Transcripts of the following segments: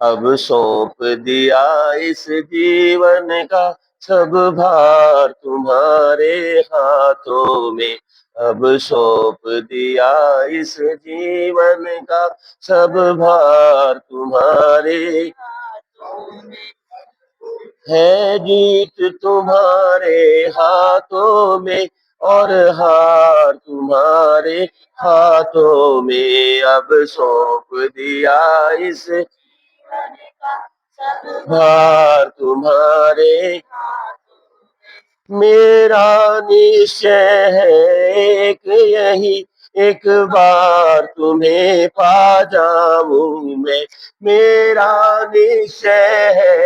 अब सौंप दिया इस जीवन का सब भार तुम्हारे हाथों में। अब सौंप दिया इस जीवन का सब भार तुम्हारे है। जीत तुम्हारे हाथों में और हार तुम्हारे हाथों में। अब सौंप दिया इस भार तुम्हारे। मेरा निश्चय है एक यही, एक बार तुम्हें पा जाऊं मैं। मेरा निश्चय है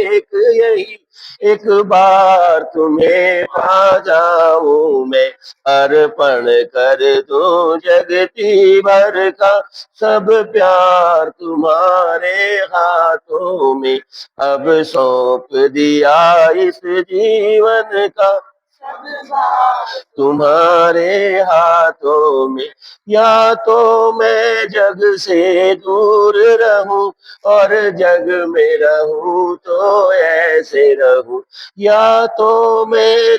एक यही, एक बार तुम्हें पा जाऊं मैं। अर्पण कर दूं जगती भर का सब प्यार तुम्हारे हाथों में। अब सौंप दिया इस जीवन का तुम्हारे हाथों में। या तो मैं जग से दूर रहूं और जग में रहूं तो ऐसे रहूं। या तो मैं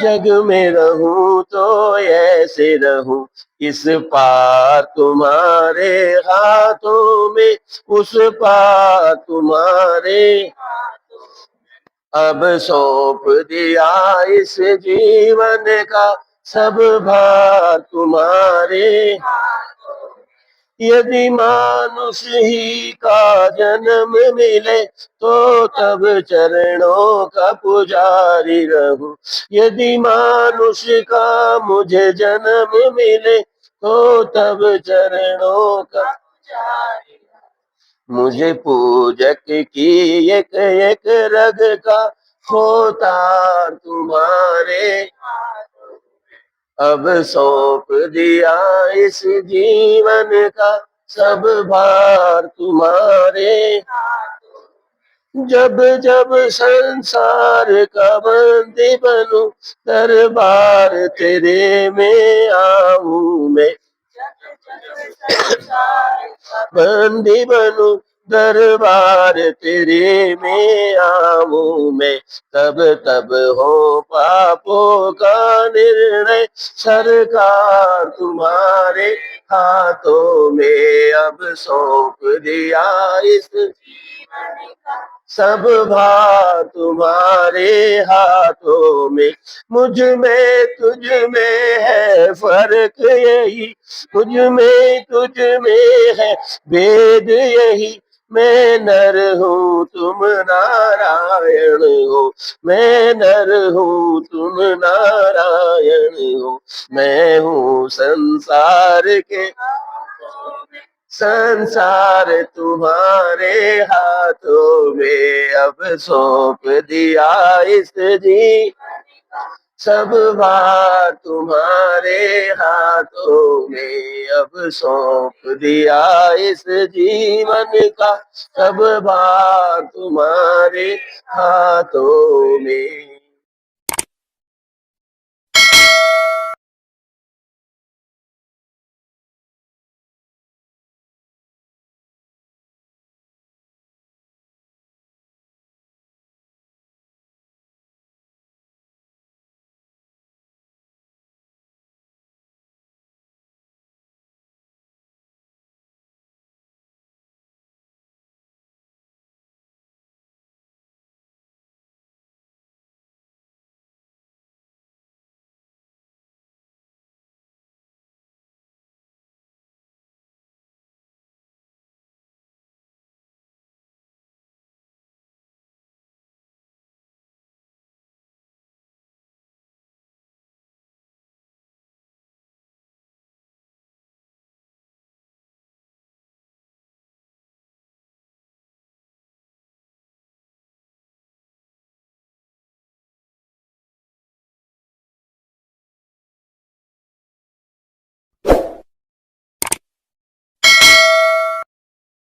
जग में रहूं तो ऐसे रहूं। इस पार तुम्हारे हाथों में, उस पार तुम्हारे। अब सौंप दिया इस जीवन का सब भार तुम्हारे। यदि मानुष ही का जन्म मिले तो तब चरणों का पुजारी रहूं। यदि मानुष का मुझे जन्म मिले तो तब चरणों का मुझे पूजक की एक एक रग का होता तुम्हारे। अब सौंप दिया इस जीवन का सब भार तुम्हारे। जब जब संसार का बंदी बनूं दरबार तेरे में आऊं मैं। बंदी बनूं दरबार तेरे में आऊं मैं। तब तब हो पापों का निर्णय सरकार तुम्हारे हाथों में। अब सौंप दिया इस सब भार तुम्हारे हाथों में। मुझ में तुझ में है फर्क यही, मुझ में तुझ में है भेद यही। मैं नर हूँ तुम नारायण हो, मैं नर हूँ तुम नारायण हो। मैं हूँ संसार के, संसार तुम्हारे हाथों में। अब सौंप दिया इस जी सब भार तुम्हारे हाथों में। अब सौंप दिया इस जीवन का सब भार तुम्हारे हाथों में।